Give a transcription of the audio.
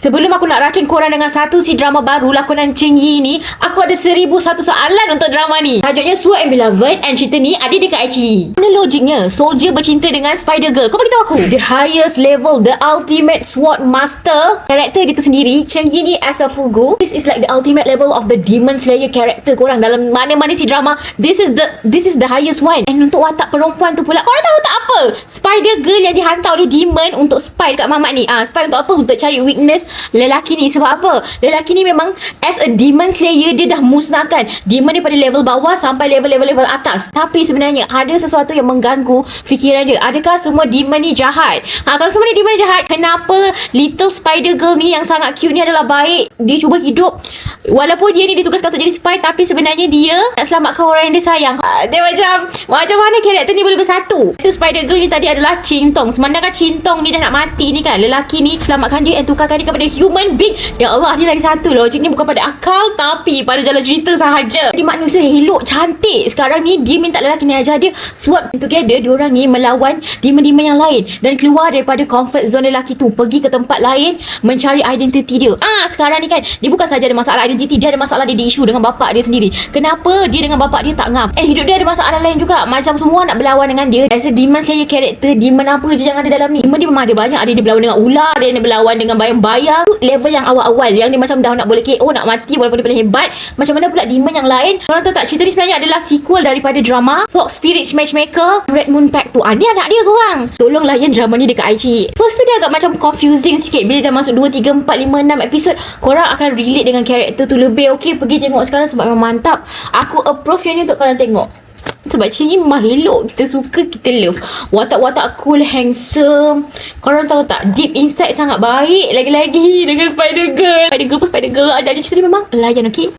Sebelum aku nak racun korang dengan satu si drama baru lakonan Cheng Yi ni, aku ada 1001 soalan untuk drama ni. Tajuknya Sword and Beloved, and cerita ni ada dekat iQIYI. Mana logiknya soldier bercinta dengan Spider Girl? Kau beritahu aku. The highest level, the ultimate sword master, karakter dia tu sendiri, Cheng Yi ni as a Fugu. This is like the ultimate level of the Demon Slayer karakter korang dalam mana-mana si drama. This is the highest one. And untuk watak perempuan tu pula, korang tahu tak apa? Spider Girl yang dihantar oleh demon untuk spy dekat Mamat ni. Spy untuk apa? Untuk cari weakness lelaki ni. Sebab apa? Lelaki ni memang as a demon slayer, dia dah musnahkan demon daripada level bawah sampai level atas. Tapi sebenarnya ada sesuatu yang mengganggu fikiran dia. Adakah semua demon ni jahat? Kalau semua ni demon jahat, kenapa little Spider Girl ni yang sangat cute ni adalah baik? Dia cuba hidup walaupun dia ni ditugaskan untuk jadi spy, tapi sebenarnya dia nak selamatkan orang yang dia sayang. Dia macam mana karakter ni boleh bersatu? Spider Girl ni tadi adalah Cintong. Semandangkan Cintong ni dah nak mati ni kan, lelaki ni selamatkan dia dan tukarkan dia kepada human being. Ya Allah, ni lagi satu logiknya bukan pada akal tapi pada jalan cerita sahaja. Jadi manusia elok, cantik. Sekarang ni dia minta lelaki ni ajar dia sword together. Diorang ni melawan demon-demon yang lain dan keluar daripada comfort zone lelaki tu, pergi ke tempat lain mencari identiti dia. Sekarang ni kan dia bukan saja ada masalah identiti, dia ada masalah dia isu dengan bapak dia sendiri. Kenapa dia dengan bapak dia tak ngam? Hidup dia ada masalah lain juga. Macam semua nak berlawan dengan dia. As a demon slayer karakter, demon apa je yang ada dalam ni. Demon dia memang ada banyak. Ada dia berlawan dengan ular, dia berlawan dengan bayang-bayang. Level yang awal-awal yang dia macam dah nak boleh KO, nak mati walaupun dia paling hebat. Macam mana pula demon yang lain? Korang tahu tak, cerita ni sebenarnya adalah sequel daripada drama Fox Spirit Matchmaker Red Moon Pack tu. Ni anak dia korang. Tolong layan drama ni dekat iQIYI. First tu dia agak macam confusing sikit. Bila dah masuk 2, 3, 4, 5, 6 episod, korang akan relate dengan karakter tu lebih. Okay, pergi tengok sekarang sebab memang mantap. Aku approve yang ni untuk korang tengok. Sebab Cheng Yi memang elok. Kita suka, kita love. Watak-watak cool, handsome. Korang tahu tak, deep inside sangat baik. Lagi-lagi dengan Spider Girl. Spider Girl pun Spider Girl. Ada je cerita dia memang layan, okay?